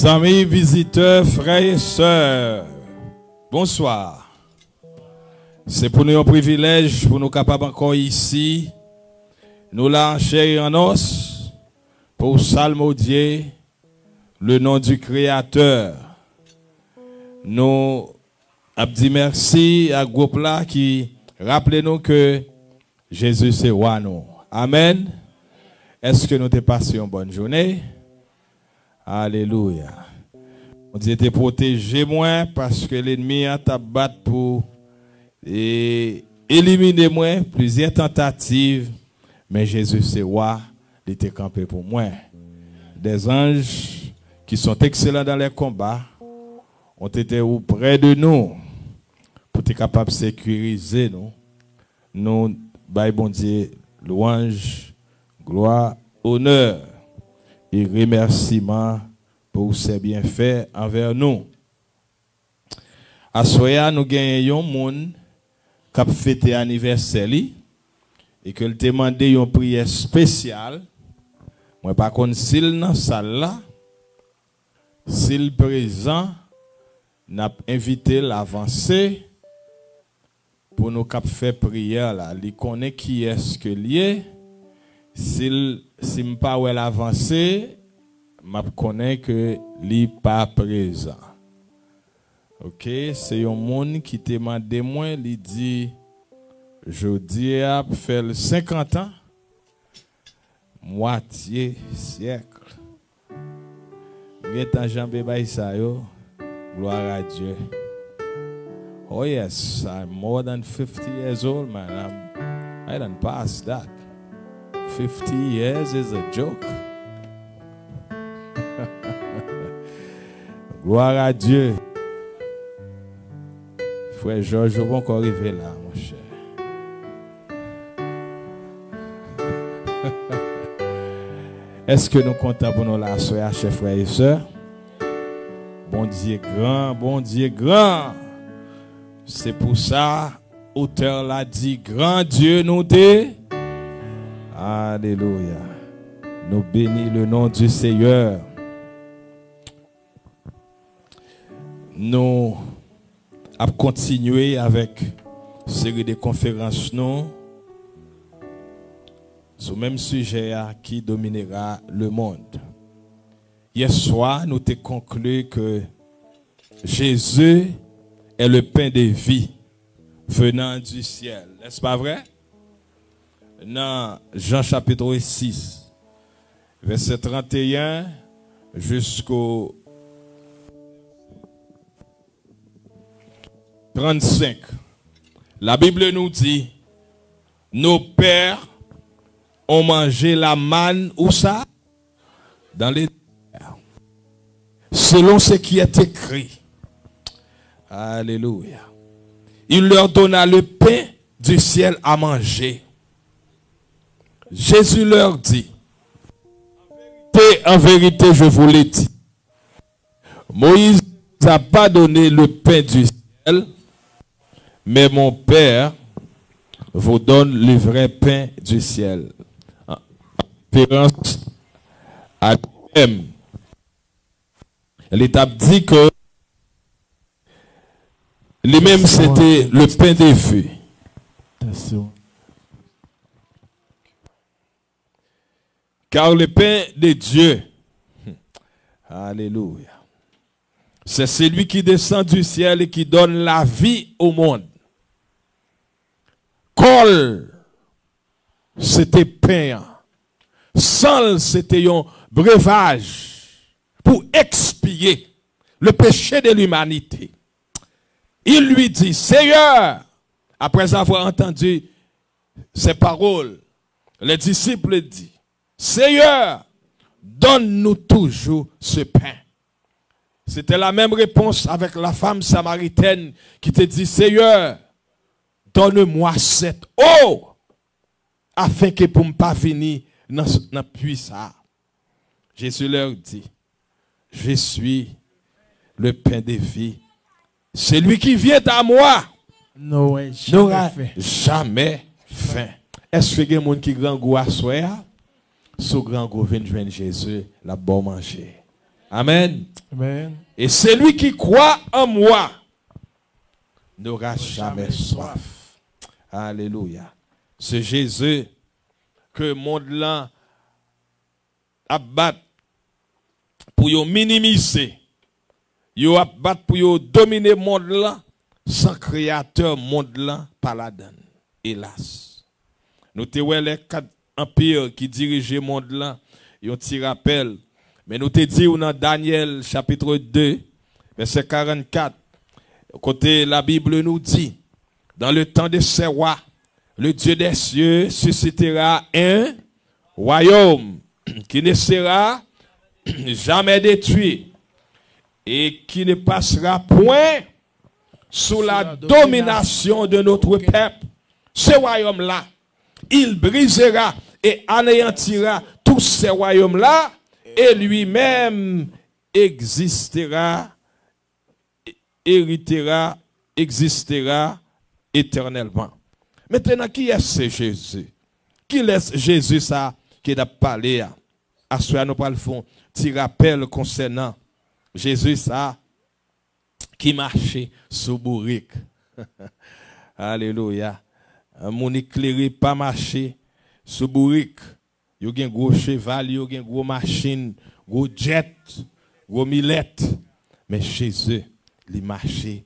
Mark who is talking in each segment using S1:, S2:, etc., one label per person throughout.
S1: Amis, visiteurs, frères et sœurs, bonsoir. C'est pour nous un privilège, pour nous capables encore ici, nous la chair en os, pour salmodier le nom du Créateur. Nous avons dit merci à groupe là qui rappelez-nous que Jésus c'est roi nous. Amen. Est-ce que nous t'ai passé une bonne journée? Alléluia. On dit te protéger moi parce que l'ennemi a tabattu pour éliminer moi plusieurs tentatives. Mais Jésus c'est roi, il était campé pour moi. Des anges qui sont excellents dans les combats ont été auprès de nous pour être capables de sécuriser nous. Nous, bon Dieu, louange, gloire, honneur et remerciement pour ses bienfaits envers nous. À soya nous gagnons un monde qui a fêté anniversaire et que le demandé une prière spéciale. Moi par contre s'il dans salle là, s'il présent n'a invité l'avancer pour nous cap faire prière là, il connaît qui est-ce que lié. Si me pas ou l'avancé, m'a connaît que li pas présent. OK, c'est un monde qui te demande moi, il dit je dis à faire 50 ans, moitié siècle. M'étant jambé bay ça yo, gloire à Dieu. Oh yes, I'm more than 50 years old, man. I done passed that. 50 years is a joke. Gloire à Dieu. Frère Georges, je vais encore arriver là, mon cher. Est-ce que nous comptons pour nous la soeur, chers frères et sœurs? Bon Dieu grand, bon Dieu grand. C'est pour ça, auteur l'a dit, grand Dieu nous dit. Alléluia. Nous bénissons le nom du Seigneur. Nous avons continué avec une série de conférences non, sur le même sujet qui dominera le monde. Hier soir, nous avons conclu que Jésus est le pain de vie venant du ciel. N'est-ce pas vrai? Dans Jean chapitre 6, verset 31 jusqu'au 35. La Bible nous dit, nos pères ont mangé la manne, où ça? Dans les terres. Selon ce qui est écrit. Alléluia. Il leur donna le pain du ciel à manger. Jésus leur dit, en vérité, je vous l'ai dit, Moïse n'a pas donné le pain du ciel, mais mon Père vous donne le vrai pain du ciel. En référence à lui-même. L'État dit que lui-même c'était le pain de vie. Car le pain de Dieu, alléluia, c'est celui qui descend du ciel et qui donne la vie au monde. Col, c'était pain. Sang, c'était un breuvage pour expier le péché de l'humanité. Il lui dit, Seigneur, après avoir entendu ces paroles, les disciples disent, Seigneur, donne-nous toujours ce pain. C'était la même réponse avec la femme samaritaine qui te dit, Seigneur, donne-moi cette eau afin que pour ne pas venir dans puits ça. Jésus leur dit, je suis le pain de vie. Celui qui vient à moi n'aura jamais faim. Est-ce que il y a des gens qui grand goût à soi? Sous grand goût vient joindre Jésus, la bon manger. Amen.
S2: Amen.
S1: Et celui qui croit en moi n'aura jamais soif. Alléluia. C'est Jésus que le monde là abat pour yo minimiser. Yo abat pour yo dominer le monde là sans créateur monde là pas la donne. Hélas. Nous te ouais les quatre empires qui dirigeaient le monde là, yon ti rappel. Mais nous te dit dans Daniel chapitre 2 verset 44 côté la Bible nous dit dans le temps de ces rois le Dieu des cieux suscitera un royaume qui ne sera jamais détruit et qui ne passera point sous la domination de notre peuple. Ce royaume-là, il brisera et anéantira tous ces royaumes-là et lui-même existera éternellement. Maintenant, qui est ce Jésus? Qui laisse Jésus ça qui a parlé à ce nous pas le fond? Tu rappelles concernant Jésus ça qui marchait sous bourrique. Alléluia. Mon éclairé pas marcher sous bourrique. Il y a un gros cheval, il y a une gros machine, gros jet, gros millette. Mais Jésus, il marchait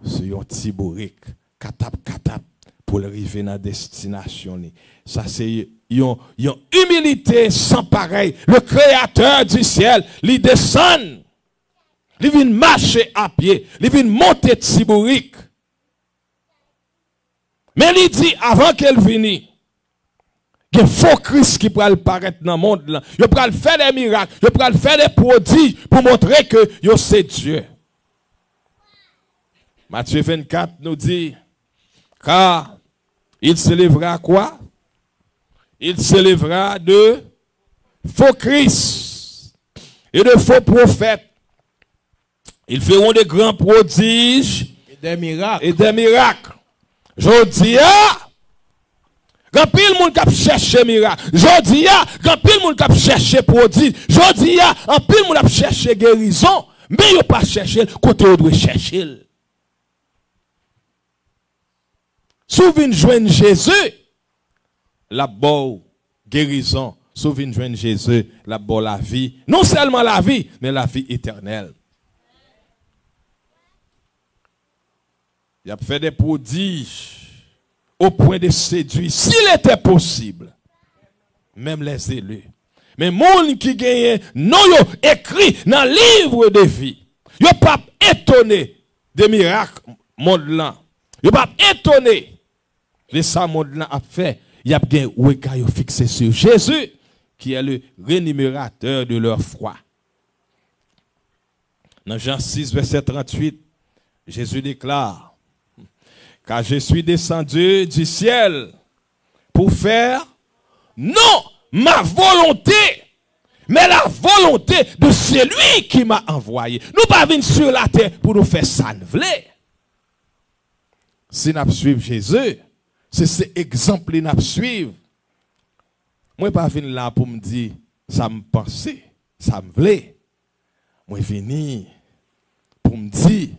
S1: sur un petit bourrique, katap, pour arriver dans la destination. Ça, c'est une humilité sans pareil. Le Créateur du ciel, il descend. Il vient marcher à pied. Il vient monter petit bourrique. Mais il dit, avant qu'elle vienne, il y a un faux Christ qui pourra paraître dans le monde. Il pourra faire des miracles. Il pourra faire des prodiges pour montrer que c'est Dieu. Matthieu 24 nous dit, car il s'élèvera quoi? Il s'élèvera de faux Christ et de faux prophètes. Ils feront des grands prodiges
S2: et des miracles.
S1: Je dis, quand pile moun k'ap chercher miracle. Je dis, quand pile moun k'ap chercher prodige. Je dis, en pile moun k'ap chercher guérison. Mais yo pas chercher côté où doit chercher. Souviens joindre Jésus, la bonne guérison. Souviens joindre Jésus, la bonne la vie. Non seulement la vie, mais la vie éternelle. Il a fait des prodiges au point de séduire, s'il était possible, même les élus. Mais moun qui gagne, non yo écrit dans le livre de vie. Yo pas étonné des miracles monde là. Yo pas étonné de ça monde là a fait. Y a bien regard fixé sur Jésus qui est le rémunérateur de leur foi. Dans Jean 6 verset 38, Jésus déclare: car je suis descendu du ciel pour faire non ma volonté, mais la volonté de celui qui m'a envoyé. Nous pas venir sur la terre pour nous faire ça nous voulons. Si nous suivons Jésus, c'est cet exemple que nous suivons. Moi pas venir là pour me dire ça me pensait, ça me voulait. Moi venir pour me dire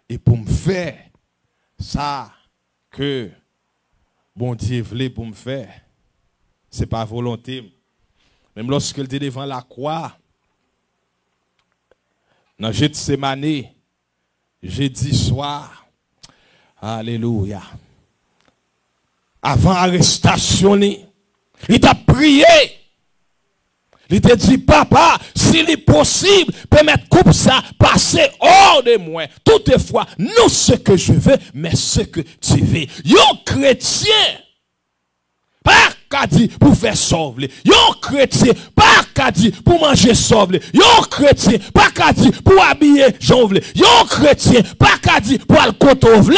S1: et pour me faire ça que bon Dieu voulait pour me faire, c'est pas volonté. Même lorsque il était devant la croix, dans Gethsémani, jeudi soir, alléluia, avant l'arrestation, il t'a prié. Il te dit, papa, s'il est possible, permettre coupe ça passer hors de moi. Toutefois, non ce que je veux, mais ce que tu veux. Yon chrétien, pas qu'à dire pour faire sauver. Yon chrétien, pas qu'à dire pour manger sauver. Yon chrétien, pas qu'à dire pour habiller sauver. Yon chrétien, pas qu'à dire pour aller cotovler.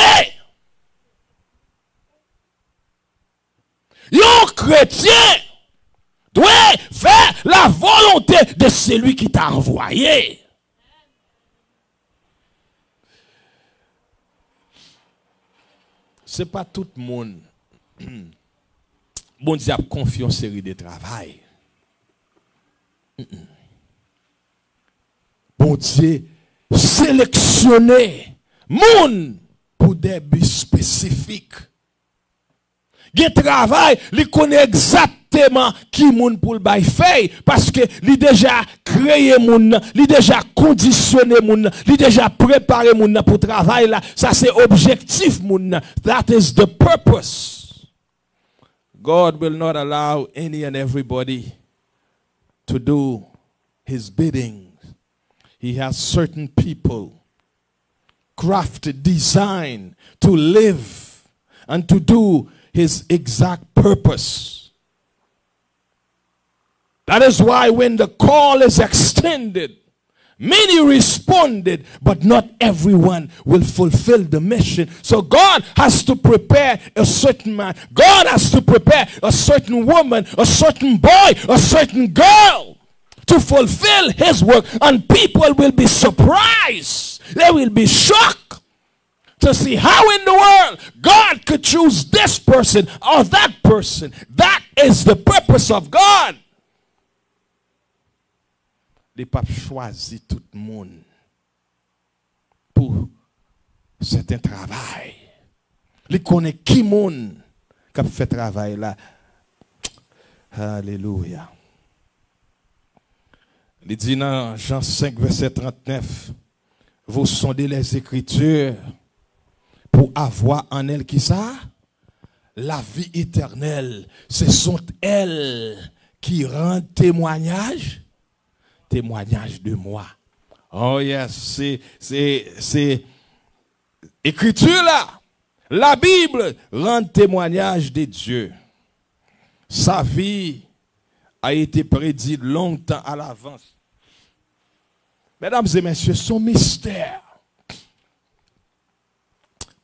S1: Yon chrétien doit faire la volonté de celui qui t'a envoyé. c'est pas tout le monde. Bon Dieu a confié une série de travail. Bon Dieu sélectionné moun pour des buts spécifiques. Il travail, il connaît exactement qui moun pour le bail fait parce que il déjà créé moun, il déjà conditionné moun, il déjà préparé moun pour travail là. Ça c'est objectif moun. That is the purpose. God will not allow any and everybody to do his bidding. He has certain people crafted, designed to live and to do his exact purpose. That is why when the call is extended, many responded, but not everyone will fulfill the mission. So God has to prepare a certain man. God has to prepare a certain woman, a certain boy, a certain girl to fulfill his work. And people will be surprised. They will be shocked to see how in the world God could choose this person or that person. That is the purpose of God. Les papes choisissent tout le monde pour certain travail. Les connaissent qui monde qui fait travail là. Alléluia. Il dit dans Jean 5, verset 39, vous sondez les Écritures pour avoir en elles qui ça? La vie éternelle. Ce sont elles qui rendent témoignage de moi. Oh yes, c'est Écriture là. La Bible rend témoignage de Dieu. Sa vie a été prédite longtemps à l'avance. Mesdames et messieurs, son mystère.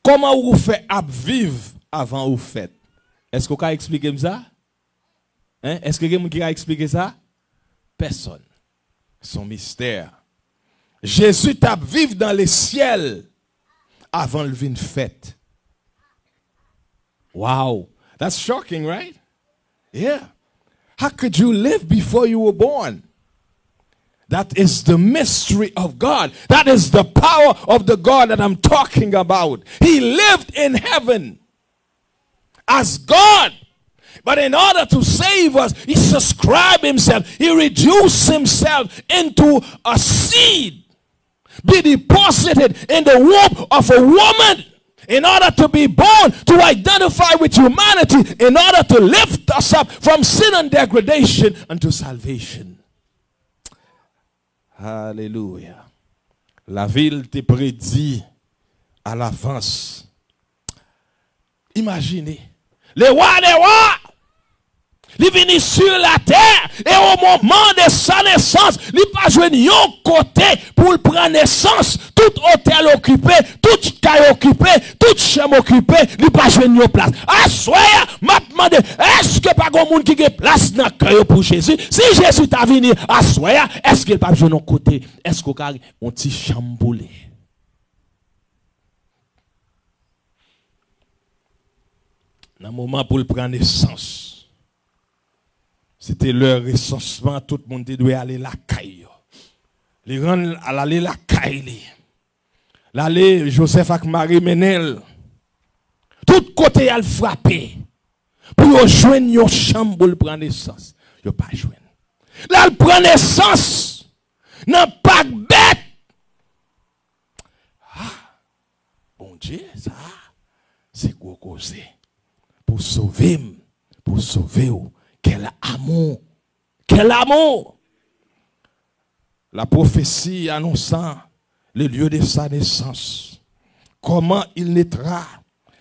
S1: Comment vous faites vivre avant vous faites? Est-ce que vous pouvez expliquer ça? Hein? Est-ce que quelqu'un qui a expliqué ça? Personne. Son mystère. Jésus t'a vivre dans les ciels avant le vin fête. Wow. That's shocking, right? Yeah. How could you live before you were born? That is the mystery of God. That is the power of the God that I'm talking about. He lived in heaven as God. But in order to save us, he subscribed himself. He reduced himself into a seed. Be deposited in the womb of a woman. In order to be born, to identify with humanity. In order to lift us up from sin and degradation unto salvation. Alléluia. La ville te prédit à l'avance. Imaginez. Les rois des rois. Il venu sur la terre et au moment de sa naissance, il pas joué un côté pour prendre naissance. Tout hôtel occupé, toute caille occupée, toute chambre occupée, il pas joué une place. À soir, m'a demandé, est-ce que pas grand monde qui a place dans caille pour Jésus? Si Jésus t'a venu à soir, est-ce qu'il pas joué un côté? Est-ce qu'il a un petit chamboulé? Dans le moment pour prendre naissance. C'était leur recensement, tout le monde devait aller la caille. Les rendre à l'aller la caille. L'aller Joseph avec Marie Menel. Tout côté elle frappé. Pour joindre une chambre pour prendre naissance. Yo pas joindre. Là elle prend naissance. Nan pas bête. Ah. Bon Dieu, ça c'est gros causé. Pour sauver, vous. Quel amour! Quel amour! La prophétie annonçant le lieu de sa naissance. Comment il naîtra.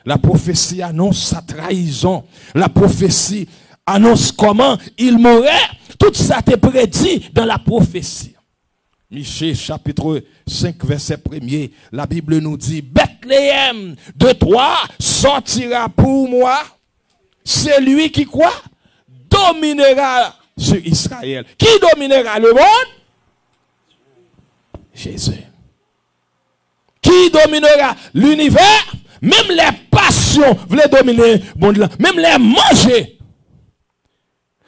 S1: La prophétie annonce sa trahison. La prophétie annonce comment il mourrait. Tout ça est prédit dans la prophétie. Michée chapitre 5 verset 1er. La Bible nous dit, Bethléem, de toi sortira pour moi celui qui quoi? Dominera sur Israël. Qui dominera le monde? Jésus. Qui dominera l'univers? Même les passion voulait dominer bon Dieu. Même les manger.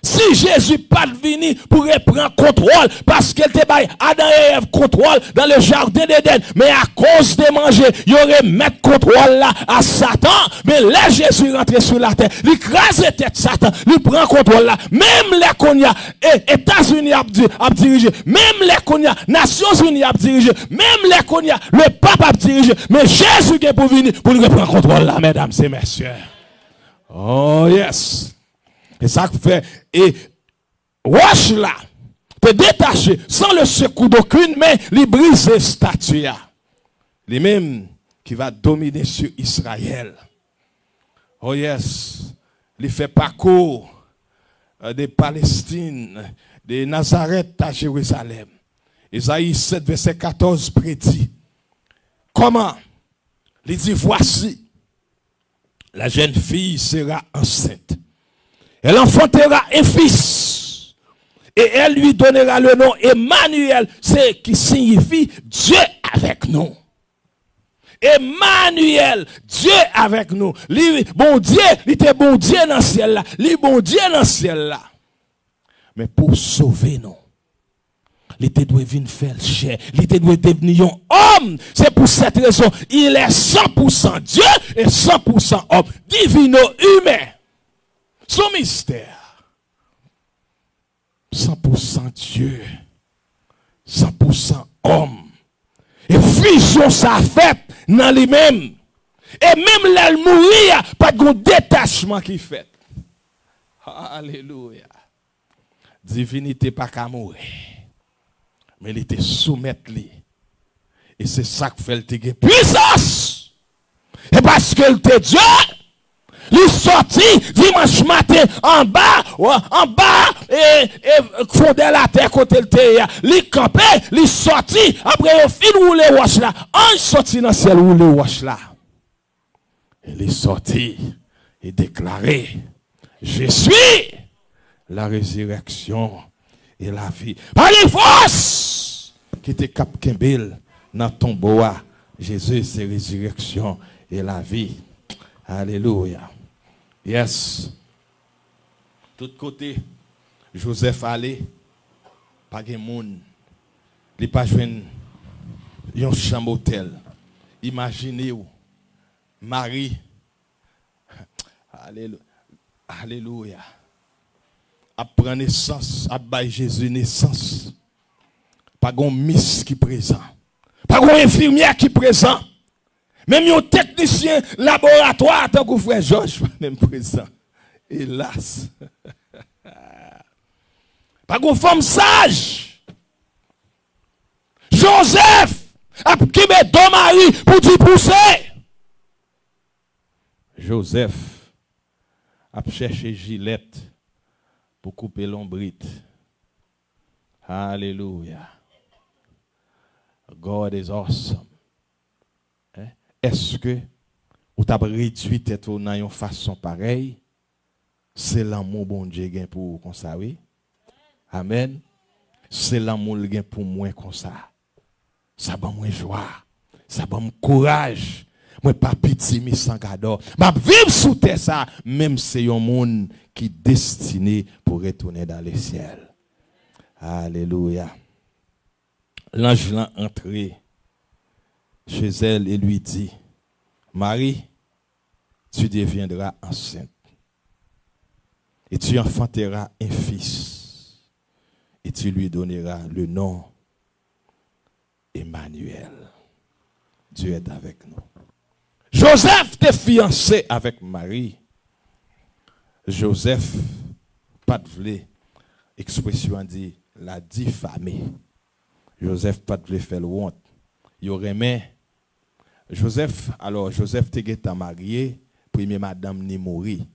S1: Si Jésus pas venu pour reprendre contrôle, parce qu'elle te baille Adam et Ève contrôle dans le jardin d'Éden, mais à cause de manger, il aurait mettre contrôle là à Satan, mais là Jésus rentre sur la terre, il crase tête Satan, il prend contrôle là, même les Konya, États-Unis a dirigé, même les Konya, Nations Unies a dirigé, même les Konya, le pape a dirigé, mais Jésus est pour venir pour reprendre contrôle là, mesdames et messieurs. Oh yes. Et ça fait, et roche là, te détacher sans le secours d'aucune main, il brise statue. Les mêmes qui va dominer sur Israël. Oh yes, il fait parcours de Palestine, de Nazareth à Jérusalem. Isaïe 7, verset 14 prédit. Comment? Il dit, voici, la jeune fille sera enceinte. Elle enfantera un fils. Et elle lui donnera le nom Emmanuel, c'est qui signifie Dieu avec nous. Emmanuel, Dieu avec nous. Lui, bon Dieu, il était bon Dieu dans le ciel là. Lui, bon Dieu dans le ciel là. Mais pour sauver nous, il était doit venir faire chair. Il était doit devenir un homme. C'est pour cette raison, il est 100% Dieu et 100% homme. Divino-humain. Son mystère, 100% Dieu, 100% homme. Et fusion ça fait dans lui-même. Et même là, il mourir, pas de détachement qui fait. Alléluia. Divinité pas qu'à mourir. Mais il était soumettre lui. Et c'est ça que fait le puissance. Et parce que il était Dieu. Il sorti dimanche matin en bas, et fondé la terre côté le terre. Il campé, il sorti, après il fin roule wash là. On sorti dans le ciel roule wash là. Il est sorti et déclaré, je suis la résurrection et la vie. Par les forces qui était cap Kembel dans ton bois, Jésus c'est résurrection et la vie. Alléluia. Yes. Tout côté, Joseph allait, pas de monde. Il n'a pas joué un chambre hôtel. Imaginez-vous, Marie, alléluia, a pris naissance, a baillé Jésus naissance. Pas de miss qui présent. Pas de infirmière qui présent. Même un technicien laboratoire, tant que frère Georges, même présent. Hélas. Pas de femme sage. Joseph a qui met deux maris pour dire pousser. Joseph a cherché Gillette pour couper l'ombrite. Alléluia. God is awesome. Est-ce que vous avez réduit tête dans une façon pareille? C'est l'amour bon Dieu gain pour vous comme ça, oui? Amen. C'est l'amour gain pour moi comme ça. Ça va moi joie. Ça va me courage. Moi pas pitié mais sans cadeau. M'a vivre sous terre ça, même c'est un monde qui est destiné pour retourner dans le ciel. Alléluia. L'ange l'a entré chez elle et lui dit, Marie, tu deviendras enceinte et tu enfanteras un fils et tu lui donneras le nom Emmanuel. Dieu est avec nous. Joseph était fiancé avec Marie. Joseph, pas de vle, expression dit, la diffamé. Joseph pas de vle faire honte. Il aurait aimé Joseph, alors Joseph était marié, première madame ni mourir.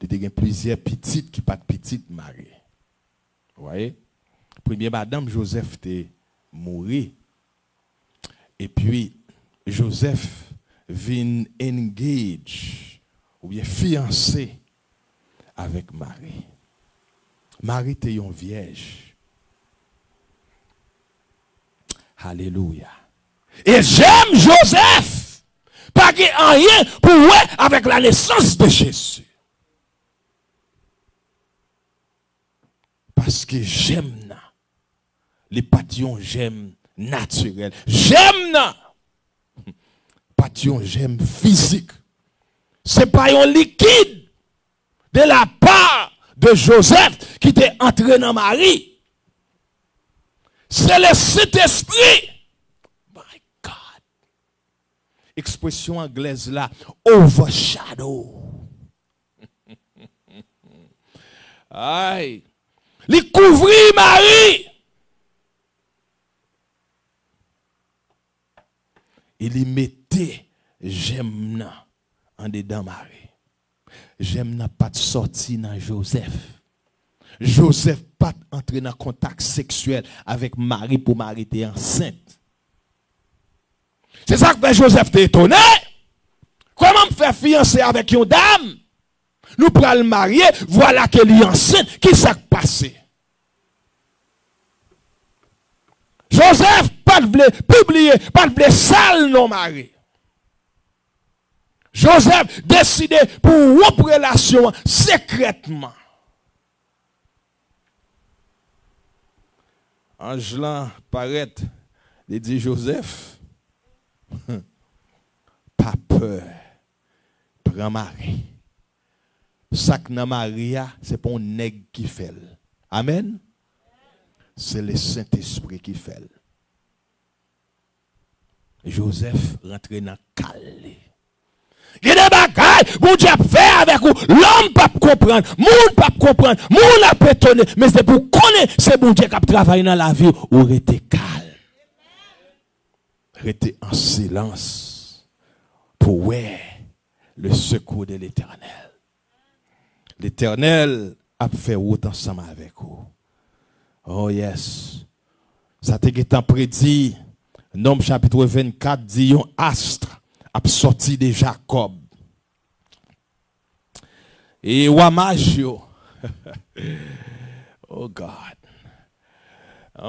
S1: Il y a plusieurs petites qui pas de petites mariées. Vous voyez? Première madame Joseph était mourir. Et puis Joseph vient engage ou bien fiancé avec Marie. Marie était une vierge. Alléluia. Et j'aime Joseph. Pas rien pour ouais avec la naissance de Jésus. Parce que j'aime les passions j'aime naturel. J'aime passion j'aime physique. C'est pas un liquide de la part de Joseph qui était entré dans Marie. C'est le Saint-Esprit. My God. Expression anglaise là, overshadow. Aïe. Il couvrit Marie. Il y mettait j'aime en dedans Marie. J'aime n'a pas de sortie dans Joseph. Joseph pas entré dans contact sexuel avec Marie pour Marie était enceinte. C'est ça que Joseph était étonné. Comment me faire fiancer avec une dame? Nous prenons le marier, voilà qu'elle est enceinte. Qui s'est passé? Joseph pas de publier, pas de sale non Marie. Joseph décidé pour rompre relation secrètement. Angelan paraît, il dit Joseph, pas peur, prends Marie. Ça que dans Maria, c'est pas un nègre qui fait. Amen. C'est le Saint-Esprit qui fait. Joseph rentre dans calé. Il y a des bagailles, bon Dieu fait avec vous. L'homme pas comprendre, monde pas comprendre, monde a pétonné, mais c'est pour connaître, c'est bon Dieu qui a travaillé dans la vie, ou rester calme. Rester en silence pour voir le secours de l'Éternel. L'Éternel a fait route ensemble avec vous. Oh yes. Ça te été prédit. Nombre chapitre 24 dit un astre a sorti de Jacob. Et Wamagio. Oh God.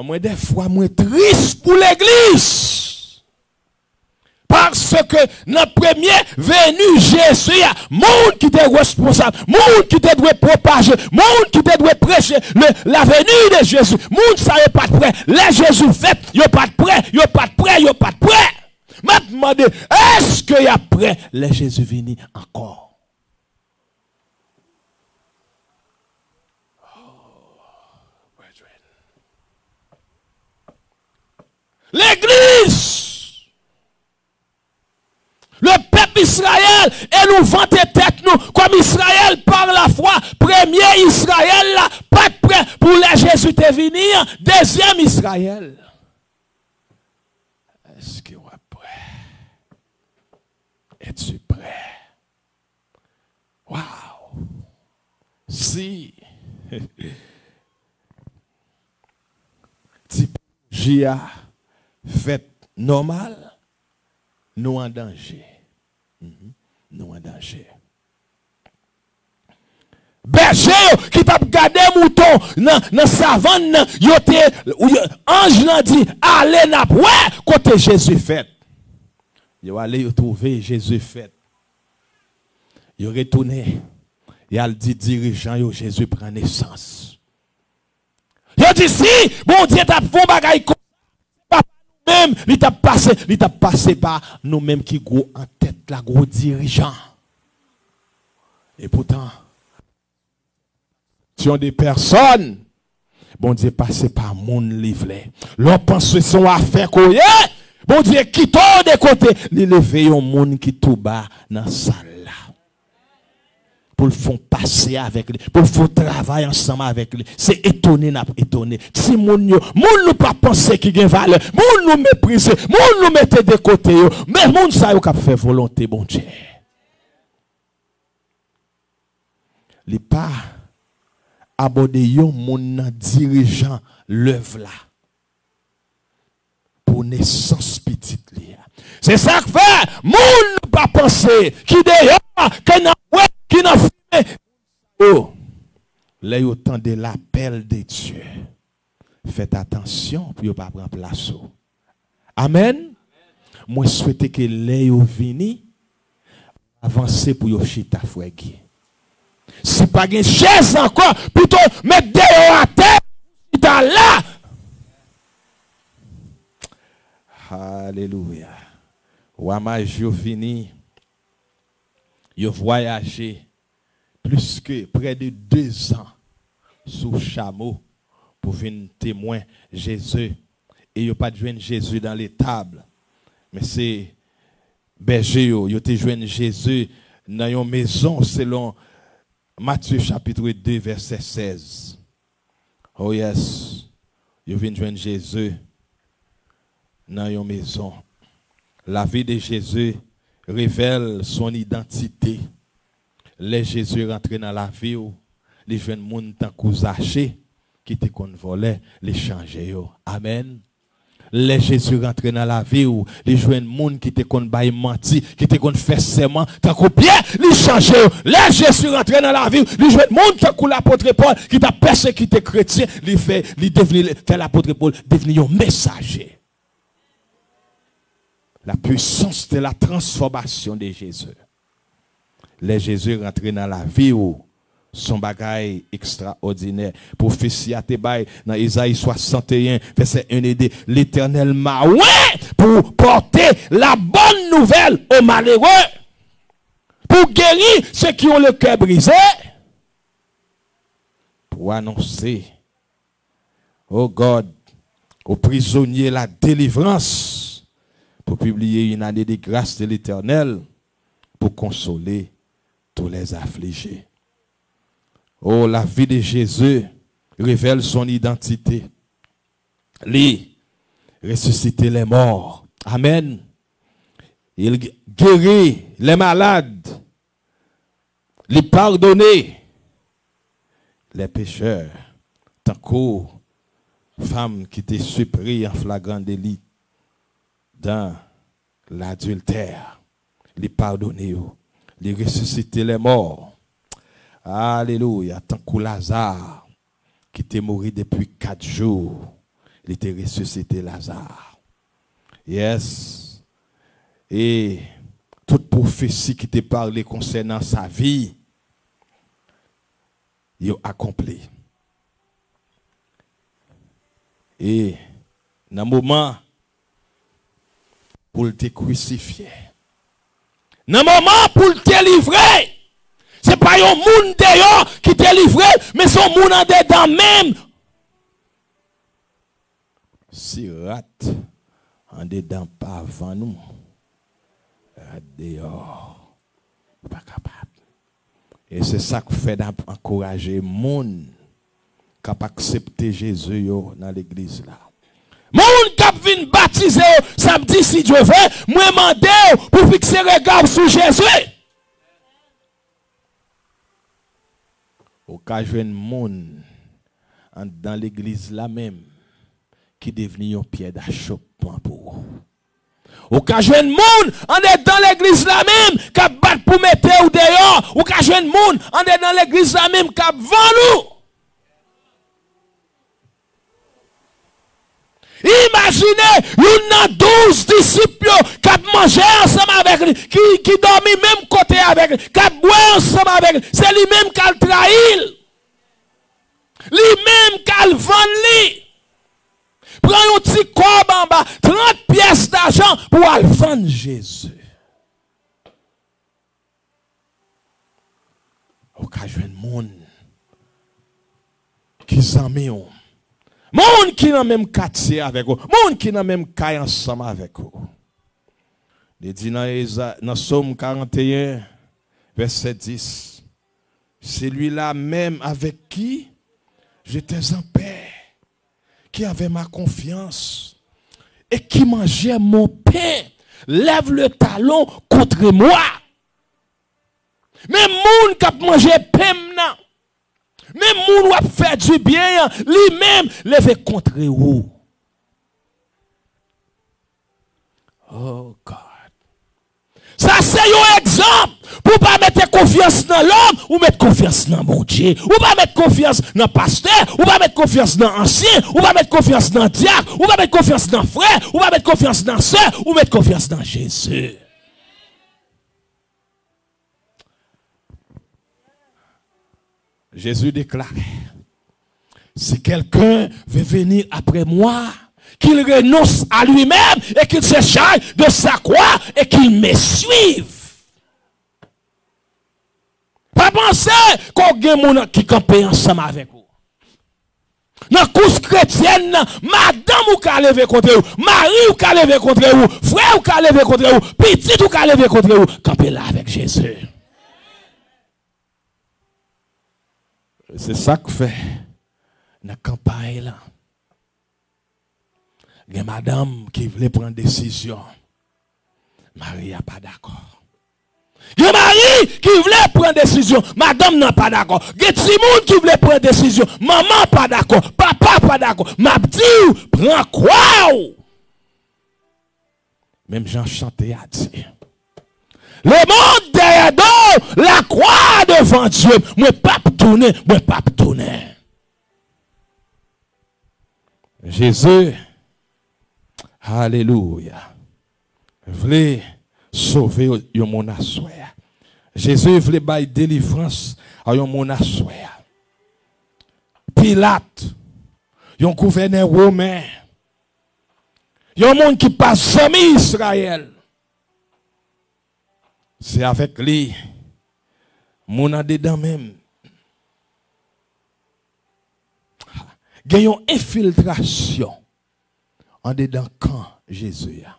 S1: Moi des fois moi triste pour l'église. Parce que notre premier venu Jésus, monde qui était responsable, monde qui doit propager, monde qui doit prêcher la venue de Jésus, monde ça n'est pas prêt. Les Jésus fait, il n'est pas prêt, il n'est pas prêt, il n'est pas prêt. Je me demande, est-ce qu'il y a prêt? Les Jésus venu encore. L'église. Le peuple Israël, et nous vantons tête nous, comme Israël par la foi, premier Israël là, pas prêt pour la Jésus te venir, deuxième Israël. Est-ce que vous êtes prêt? Es-tu prêt? Wow! Si, typologie fait normal, nous en danger. Nous en danger. Berger qui t'a gardé mouton dans savane, ange l'a dit, allez n'a ouais, côté Jésus fait. Yo allé trouver Jésus fait. Yo retourné. Il a dit dirigeant yo Jésus prend naissance. Yo dit si bon Dieu t'a fait bagaille même, il t'a passé par nous-mêmes qui gros en tête, la gros dirigeant. Et pourtant, si on des personnes, bon Dieu passé par mon livre. L'on pense que son affaire qu'on y est, bon Dieu quitte de côté, il levé un monde qui tout bas dans la salle là. Pour le faire passer avec lui, pour le faire travailler ensemble avec lui. C'est étonné, n'a étonné. Si moun nous pas penser qu'il y a valeur, moun nous mépriser, moun nous mettre de côté, mais moun sa yo k'ap fait volonté, bon Dieu. Li pas aborder yon moun dirigeant l'œuvre là. Pour naissance petite li. C'est ça que fait, moun pas penser qui d'ailleurs, qui n'a fait. Oh, là, il temps de l'appel de Dieu. Faites attention pour ne pas prendre place. Amen. Moi, je souhaite que les vini, avancer pour yo chita frère. Si pas une chaise encore, plutôt mettre dehors à terre, chita là. Alléluia. Ouama Jovini, yo voyagé plus que près de 2 ans sous chameau pour venir témoin Jésus. Et yo pas de joindre Jésus dans les tables. Mais c'est berger yo te joindre Jésus dans une maison selon Matthieu chapitre 2 verset 16. Oh yes. Yo viennent joindre Jésus dans une maison. La vie de Jésus révèle son identité. Les Jésus rentré dans la vie, les jeunes moun tant qu'on zaché, qui te kon volé, les changer yo. Amen. Les Jésus rentré dans la vie, les jeunes moun qui te kon bay menti, qui te kon fait serment, tant qu'on bien, les changer yo. Les Jésus rentré dans la vie, les jeunes moun tant qu'on l'apôtre Paul, qui t'a persécuté chrétien, les fait l'apôtre Paul devenir un messager. La puissance de la transformation de Jésus. Les Jésus rentrés dans la vie où son bagage extraordinaire. Prophétie à Tebaï dans Isaïe 61, verset 1 et 2. L'Éternel m'a pour porter la bonne nouvelle aux malheureux. Pour guérir ceux qui ont le cœur brisé. Pour annoncer, oh God, aux prisonniers la délivrance. Pour publier une année de grâce de l'Éternel, pour consoler tous les affligés. Oh, la vie de Jésus révèle son identité. Lui, ressusciter les morts. Amen. Il guérit les malades. Il pardonne les pécheurs. Tant qu'aux femmes qui étaient surpris en flagrant délit dans l'adultère, les pardonner, les ressusciter les morts. Alléluia. Tant que Lazare, qui était mort depuis 4 jours, il était ressuscité Lazare. Yes. Et toute prophétie qui était parlée concernant sa vie, il a accompli. Et dans le moment pour te crucifier. Dans le moment pour te livrer. Ce n'est pas un monde dehors qui te livré, mais son monde en dedans même. Si rat en dedans pas avant nous, rat dehors, pas capable. Et c'est ça que fait d'encourager le monde qui a accepté Jésus dans l'église là. Moun k'ap vin baptisé samedi si Dieu veut, moi mandé pour fixer regard sur Jésus. Au cas jeune moun dans l'église là même qui devenu un pied d'achoppement pour vous. Au cas jeune moun on est dans l'église là même qui bat pour mettre ou dehors, au cas jeune moun on est dans l'église là même qui vend nous. Imaginez, il y a 12 disciples qui ont mangé ensemble avec lui, qui dorment même côté avec lui, qui ont bu ensemble avec lui. C'est lui-même qui a trahi. Lui-même qui a vendu. Prends un petit corps en bas, 30 pièces d'argent pour aller vendre Jésus. Au cas de monde qui s'en met. Moun qui n'a même quartier avec vous, moun qui n'a même caille ensemble avec vous. Il dit dans Somme 41, verset 10, celui-là même avec qui j'étais en paix, qui avait ma confiance et qui mangeait mon pain, lève le talon contre moi. Mais moun qui a mangé pain nan, même moun wap fait du bien, lui-même levé contre vous. Oh God. Ça c'est un exemple pour pas mettre confiance dans l'homme ou mettre confiance dans mon Dieu. Ou pas mettre confiance dans le pasteur, ou pas mettre confiance dans l'ancien, ou pas mettre confiance dans le diacre, ou pas mettre confiance dans le frère, ou pas mettre confiance dans la soeur, ou mettre confiance dans Jésus. Jésus déclarait, si quelqu'un veut venir après moi, qu'il renonce à lui-même et qu'il se charge de sa croix et qu'il me suive. Pas penser qu'on a des gens qui campent ensemble avec vous. Dans la course chrétienne, madame ou ka lever contre vous, mari ou ka lever contre vous, frère ou ka lever contre vous, petit ou ka lever contre vous, campez là avec Jésus. C'est ça que fait dans la campagne là. Il y a madame qui voulait prendre décision. Marie n'a pas d'accord. Il y a Marie qui voulait prendre décision. Madame n'a pas d'accord. Il y a Timon qui voulait prendre décision. Maman pas d'accord. Papa pas d'accord. M'a dit, prends quoi? Même Jean chanté a dit. Le monde derrière nous, la croix devant Dieu. Moi pas tourner, moi pas tourner. Jésus, alléluia, voulait sauver yon mon assoya. Jésus voulait bailler délivrance à yon mon assoya. Pilate, yon gouverneur romain, yon monde qui passe jamais Israël. C'est avec lui, mon a dedans même. Il y a une infiltration en dedans quand Jésus a.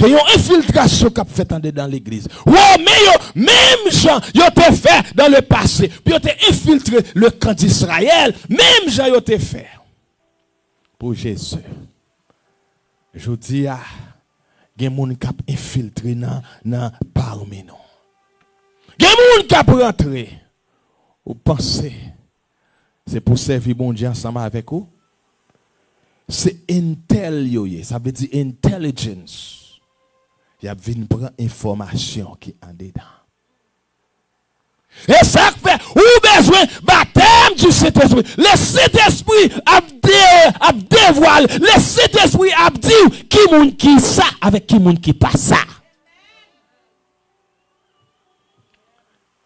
S1: Il y a une infiltration qui a fait en dedans l'église. Ouais, mais même gens, ils ont fait dans le passé. Puis ils ont infiltré le camp d'Israël. Même gens, ils ont fait. Pour Jésus. Je dis, il y a des gens qui ont infiltré parmi nous. Il y a des gens qui ont rentré. Vous pensez, c'est pour servir bon Dieu ensemble avec vous? C'est intel, ça veut dire intelligence. Il y a une prendre information qui est en dedans. Et ça fait, ou besoin baptême du Saint-Esprit. Le Saint-Esprit a dévoilé. Le Saint-Esprit a dit qui moun qui ça avec qui moun qui pas ça.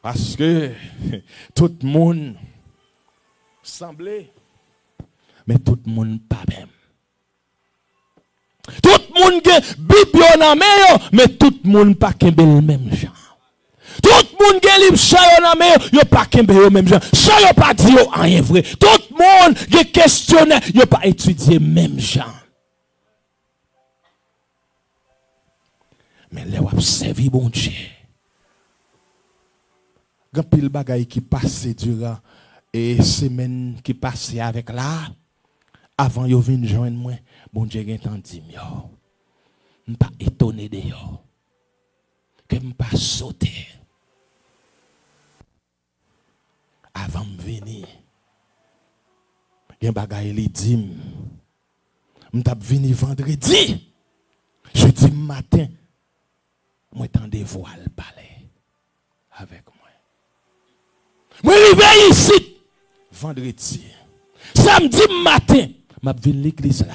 S1: Parce que tout le monde semblait, mais tout le monde pas même. Tout le monde a Bible dans main, mais tout le monde pas kembe le même genre. Tout le monde a livre chat dans main, yo pas kembe le même genre. Chat yo pas dit rien vrai. Tout le monde a questionné, yo pas étudié même genre. Mais là on servi bon Dieu. Grand pile bagay qui passe durant et semaine qui passe avec là avant yo vinn joindre moi. Bon Dieu a entendu, je ne suis pas étonné de yo. Que je ne pas sauter. Avant de venir, il y a un bagay li dit, je suis venu vendredi. Jeudi matin, moi tendez voile parler avec moi. Moi arrivé ici vendredi. Samedi matin, je suis venu l'église là.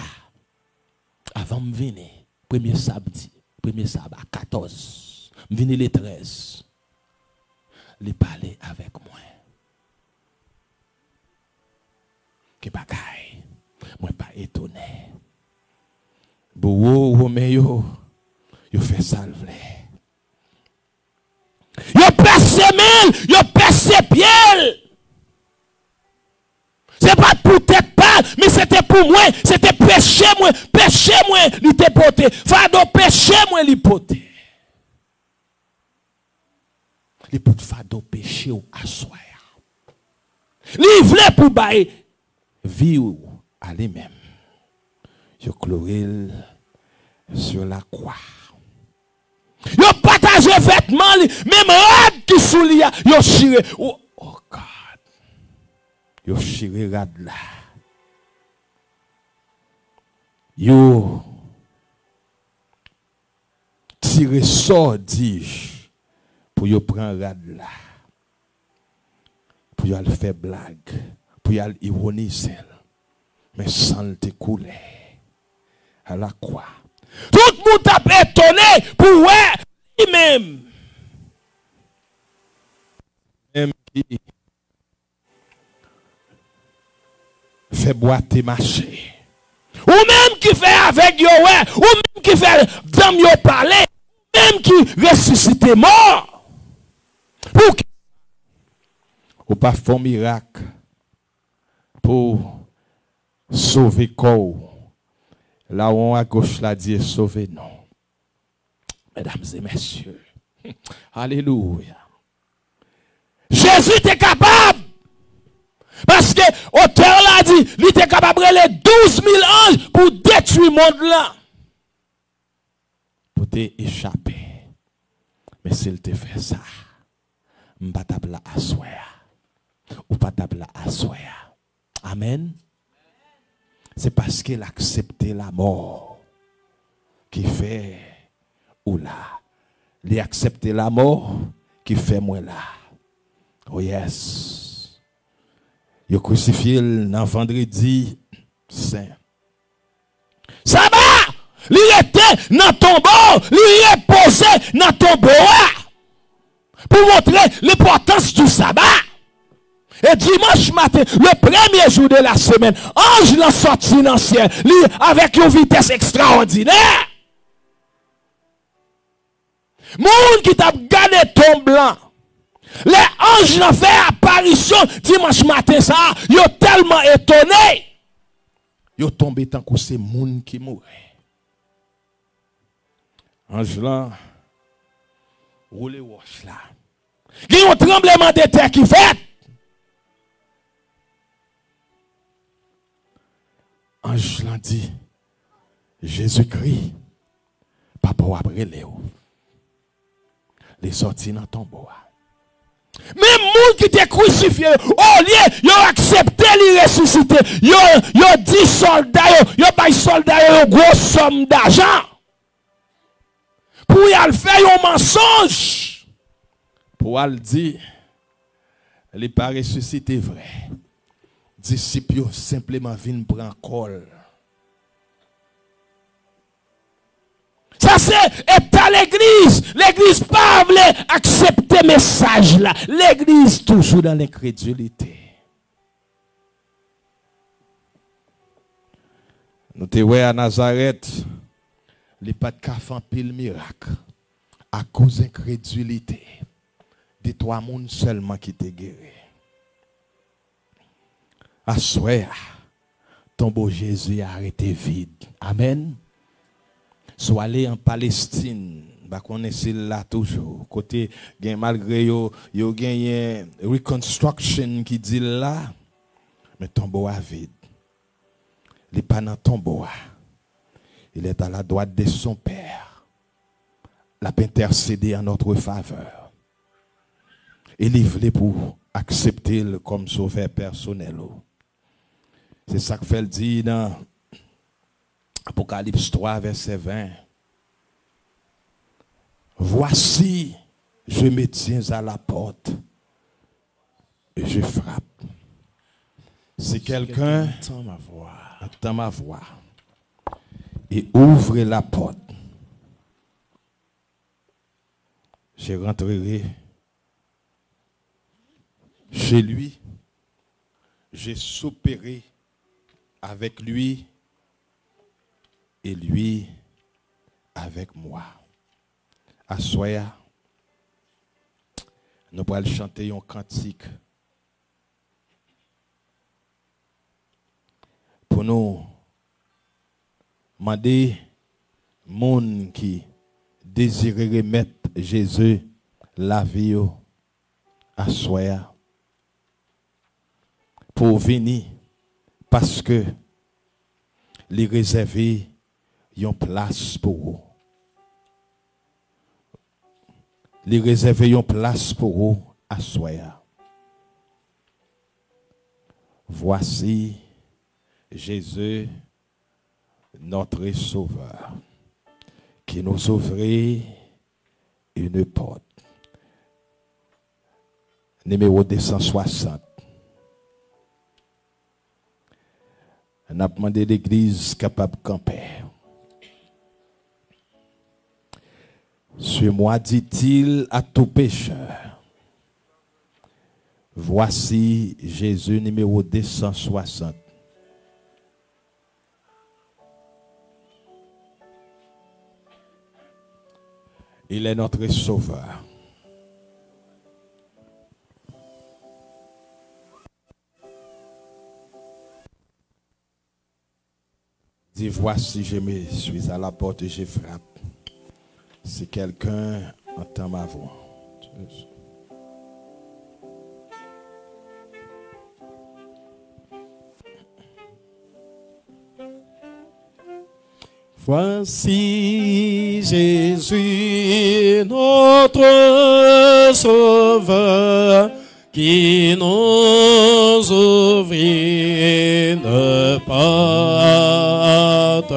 S1: Avant de venir, premier samedi à 14, je venir les 13, il parlait avec moi. Que bagaille, moi pas étonné. Bowo, Roméo, yo fait salve. Yo percé mille, yo percé pied. C'est pas pour tête pas, mais c'était pour moi, c'était péché moi, il te porté. Fado péché moi, il porté. Il pour fado péché ou assoya. Il voulait pour bailler vivre à lui-même. Je cloué sur la croix. Yo partagé vêtements, même rad qui sous lui, yo chiré. Oh God. Yo chiré rad là. Yo tiré sort dis pour yo prendre rad là. Pour yo faire blague, pour yo ironiser. Mais sans le couler à la croix. Tout le monde a étonné pour lui-même. Même qui fait boiter marcher. Ou même qui fait avec yo, ouais, ou même qui fait dans yo parler, même qui ressuscite mort. Pour qui? Ou pas faire miracle pour sauver corps. Là où on à gauche là dit sauver non. Mesdames et messieurs. Alléluia. Jésus était capable. Parce que l'auteur l'a dit, il était capable de les 12 000 anges pour détruire le monde là. Pour t'échapper. Mais s'il te fait ça, je ne vais pas t'appeler à soi. Ou pas t'appeler à soi. Amen. C'est parce qu'il a accepté la mort qui fait ou là. Il a accepté la mort qui fait moi là. Oh yes. Il a crucifié dans vendredi saint. Sabbat! Il était dans ton tombeau, il est posé dans ton tombeau pour montrer l'importance du sabbat. Et dimanche matin, le premier jour de la semaine, ange l'a sorti dans le ciel, avec une vitesse extraordinaire. Moun qui t'a gardé ton blanc. Les anges l'ont fait apparition dimanche matin, ça, ils sont tellement étonnés. Ils sont tombés tant que c'est moun qui mourait. Ange là, roule wash là. Il y a un tremblement de terre qui fait. Ange l'a dit, Jésus-Christ, papa après Léo. Les sortis dans ton bois. Même moun qui t'est crucifié, au lieu, ils ont accepté les ressusciter. Ils ont dit soldats, ils ont pas soldats, une grosse somme d'argent. Pour y aller faire un mensonge. Pour aller dire, il n'est pas ressuscité vrai. Disciples simplement viennent prendre col. Ça c'est état l'église. L'église pas voulait accepter le message là. L'église toujours dans l'incrédulité. Nous te voyons à Nazareth, les pas de café en pile miracle à cause d'incrédulité. Des trois mondes seulement qui te guéri. À soir, ton beau Jésus a arrêté vide. Amen. Soit allé en Palestine, bah connaissez là toujours. Côté malgré yo gagné reconstruction qui dit là, mais tombeau a vide. Il n'est pas dans tombeau. Il est à la droite de son Père. L'a intercédé en notre faveur. Il est voulu pour accepter comme sauveur personnel. C'est ça que fait dit dans Apocalypse 3, verset 20. Voici, je me tiens à la porte et je frappe. Si quelqu'un entend ma voix et ouvre la porte, je rentrerai chez lui, je souperai avec lui et lui avec moi. À soya, nous allons chanter un cantique pour nous demander monde qui désirait remettre Jésus la vie à soya pour venir parce que les réserver une place pour vous. Les réserver une place pour vous à soya. Voici Jésus, notre Sauveur, qui nous ouvrit une porte. Numéro 260. On a demandé l'église capable de camper. Suis-moi, dit-il à tout pécheur. Voici Jésus numéro 260. Il est notre sauveur. Dis, voici, je me suis à la porte et je frappe. Si quelqu'un entend ma voix.
S2: Voici Jésus, notre Sauveur, qui nous ouvrit une porte.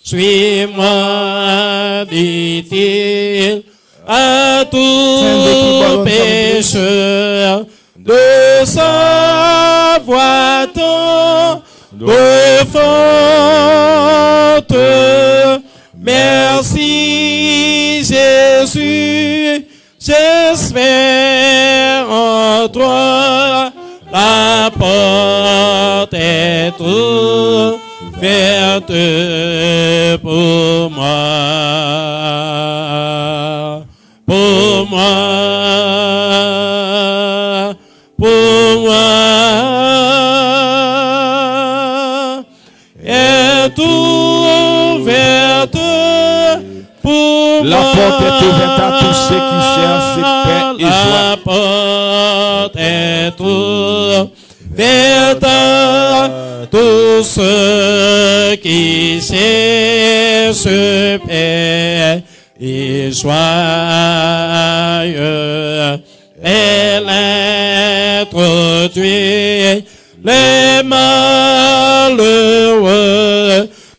S2: Suis-moi, dit-il, à tout pécheur, de sa voix de forte. Merci Jésus, j'espère en toi. La porte est ouverte pour moi, pour moi, pour moi, est ouverte pour
S1: la
S2: moi.
S1: Porte est ouverte à tous ceux qui cherchent paix et joie.
S2: La porte est ouverte à tous ceux qui cherchent paix et joie. Elle introduit les malheureux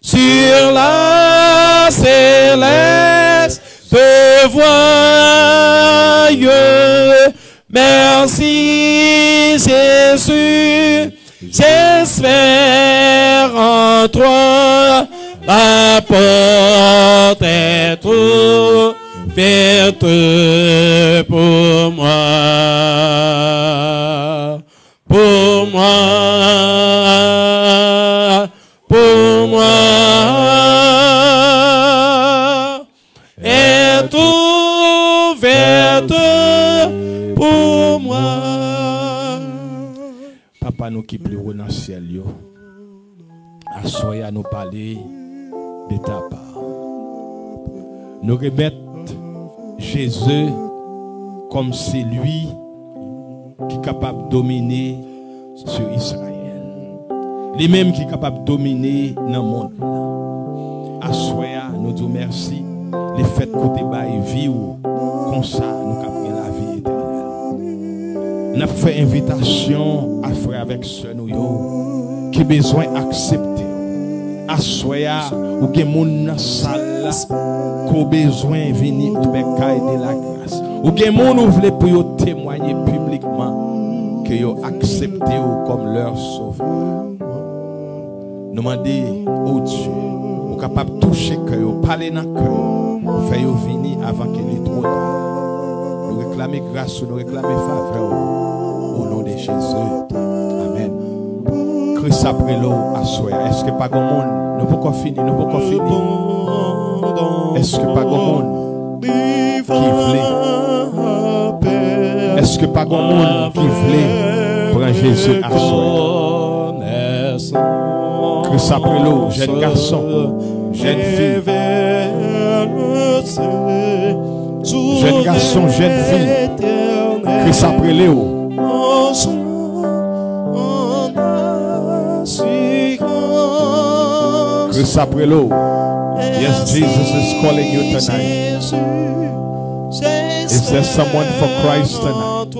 S2: sur la céleste voie. Merci Jésus, j'espère en toi. La porte est ouverte pour moi, pour moi, pour moi, est ouverte pour moi.
S1: Papa nous qui plus haut dans le ciel, assoyez à nous parler de ta part. Nous remettons Jésus comme c'est lui qui est capable de dominer sur Israël. Lui-même qui est capable de dominer dans le monde. Assoyez à nous dire merci. Les fêtes côté bas et vie comme ça nous capons la vie éternelle. Nous avons fait invitation à frère avec ce nous qui besoin d'accepter. Assoya ou que moun salle qui besoin venir de la grâce. Ou que moun ouvre pour témoigner publiquement que yo accepté comme leur sauveur. Nous demandons au Dieu, ou capable de toucher cœur, parler dans le cœur, faire venir avant qu'il est trop tard. Nous réclamer grâce, nous réclamer faveur au nom de Jésus. Amen. Christ après l'eau à soi. Est-ce que pas grand monde nous pouvons finir, nous pouvons finir. Est-ce que pas grand monde qui voulait? Est-ce que pas grand monde qui voulait prendre Jésus à soi? Christ après l'eau, jeune garçon, jeune fille. Jeune garçon, jeune fille. Christ après l'eau. Christ après l'eau. Yes, Jesus is calling you tonight. Is there someone for Christ tonight?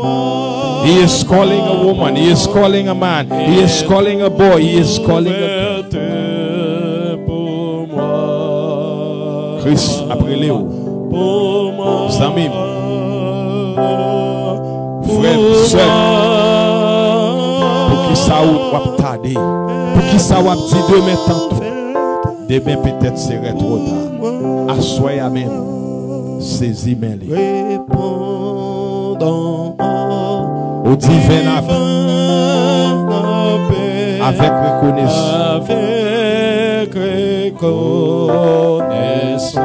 S1: He is calling a woman. He is calling a man. He is calling a boy. He is calling a girl. Christ après l'eau. Zamim. Frère, sœur. Pour qui ça va tarder. Pour qui ça va dire demain tantôt. Demain peut-être serait trop tard. Assoyez à même. Saisis mes au divin avec reconnaissance. Avec reconnaissance.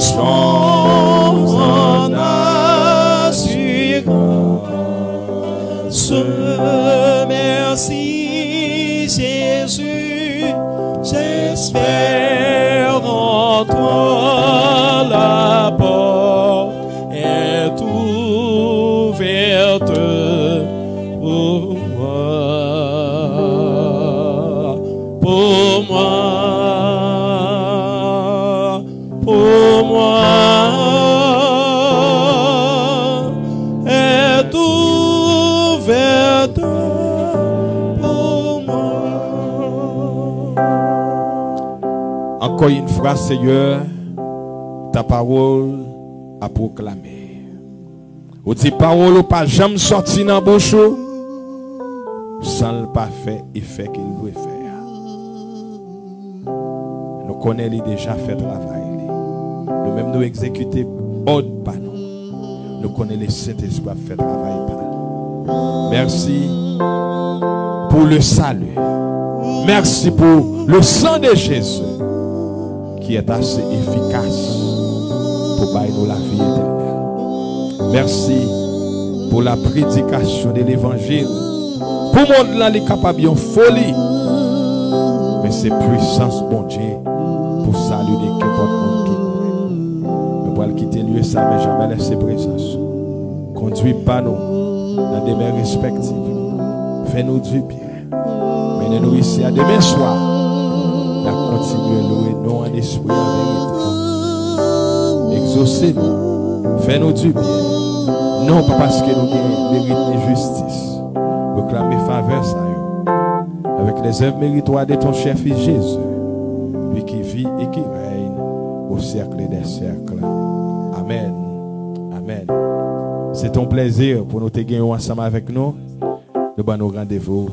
S2: sommes en assurance. Merci Jésus, j'espère en toi, la porte est ouverte pour moi, pour moi, pour moi est ouverte pour moi.
S1: Encore une fois, Seigneur, ta parole à proclamer. Ou dit parole ou pas jamais sorti dans bouche sans le pas fait effet qu'il doit faire. Nous connaissons déjà fait travail. Nous même nous exécuter ordre pas nous. Nous connaissons le Saint-Esprit fait travail pas. Merci pour le salut. Merci pour le sang de Jésus qui est assez efficace pour bailler nous la vie éternelle. Merci pour la prédication de l'évangile. Pour le monde là, il est capable de folie. Mais c'est puissance, bon Dieu, pour saluer n'importe monde qui nous. Nous allons quitter lieu ça, mais jamais laisser présence. Conduis pas nous dans des mains respectives. Fais-nous du bien. Menez-nous ici à demain soir. Nous continuons à louer nous en esprit et en vérité. Exaucez-nous. Fais-nous du bien. Non pas parce que nous méritons de justice. Proclamer faveur ça avec les œuvres méritoires de ton cher fils Jésus, lui qui vit et qui règne au cercle des cercles. Amen. Amen. C'est ton plaisir pour nous te gagner ensemble avec nous. Nous allons nous rendez-vous